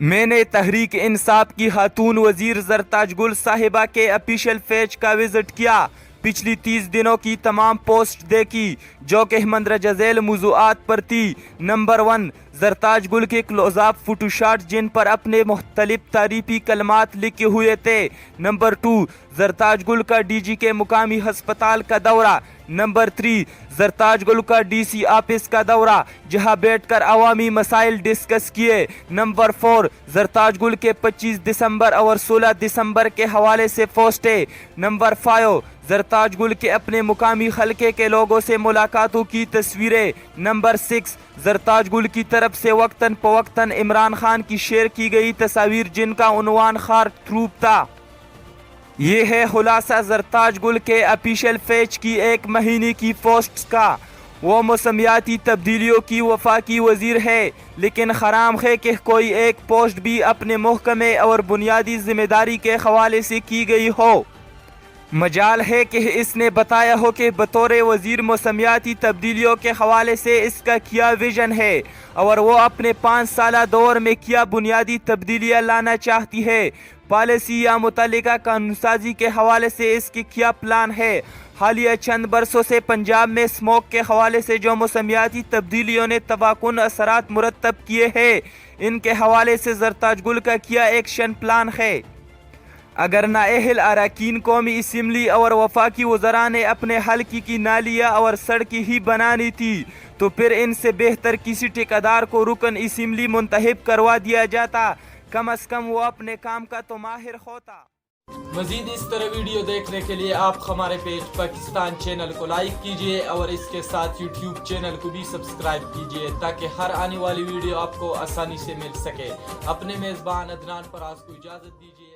میں نے تحریک انصاف کی خاتون وزیر زرتاج گل صاحبہ کے آفیشیل پیج کا وزٹ کیا، پچھلی 30 دنوں کی تمام پوسٹ دیکھی جو کہ مندرجہ ذیل موضوعات پر تھی۔ نمبر 1، زرتاج گل کے کلوز اپ فوٹو شاٹ جن پر اپنے مختلف تعریفی کلمات لکھے ہوئے تھے۔ نمبر 2، زرتاج گل کا ڈی جی کے مقامی ہسپتال کا دورہ۔ نمبر 3، زرتاج گل کا ڈی سی آفس کا دورہ جہاں بیٹھ کر عوامی مسائل ڈسکس کیے۔ نمبر 4، زرتاج گل کے 25 دسمبر اور 16 دسمبر کے حوالے سے پوسٹیں۔ نمبر 5، زرتاج گل کے اپنے مقامی حلقے کے لوگوں سے ملاقاتوں کی تصویریں۔ نمبر 6، زرتاج گل کی طرف سے وقتاً فوقتاً عمران خان کی شیئر کی گئی تصاویر جن کا عنوان خار ٹروپ تھا۔ یہ ہے خلاصہ زرتاج گل کے آفیشیل پیج کی ایک مہینے کی پوسٹس کا۔ وہ موسمیاتی تبدیلیوں کی وفاقی وزیر ہے، لیکن حرام ہے کہ کوئی ایک پوسٹ بھی اپنے محکمے اور بنیادی ذمہ داری کے حوالے سے کی گئی ہو۔ مجال ہے کہ اس نے بتایا ہو کہ بطور وزیر موسمیاتی تبدیلیوں کے حوالے سے اس کا کیا ویژن ہے اور وہ اپنے 5 سالہ دور میں کیا بنیادی تبدیلیاں لانا چاہتی ہے۔ پالیسی یا متعلقہ قانون سازی کے حوالے سے اس کی کیا پلان ہے۔ حالیہ چند برسوں سے پنجاب میں اسموگ کے حوالے سے جو موسمیاتی تبدیلیوں نے تباہکن اثرات مرتب کیے ہیں، ان کے حوالے سے زرتاج گل کا کیا ایکشن پلان ہے۔ اگر نااہل اراکین قومی اسمبلی اور وفاقی وزراء نے اپنے حلقے کی نالیاں اور سڑکیں ہی بنانی تھی تو پھر ان سے بہتر کسی ٹھیکیدار کو رکن اسمبلی منتخب کروا دیا جاتا، کم از کم وہ اپنے کام کا تو ماہر ہوتا۔ مزید اس طرح ویڈیو دیکھنے کے لیے آپ ہمارے پیج پاکستان چینل کو لائک کیجئے اور اس کے ساتھ یوٹیوب چینل کو بھی سبسکرائب کیجئے تاکہ ہر آنے والی ویڈیو آپ کو آسانی سے مل سکے۔ اپنے میزبان عدنان فراز کو اجازت دیجئے۔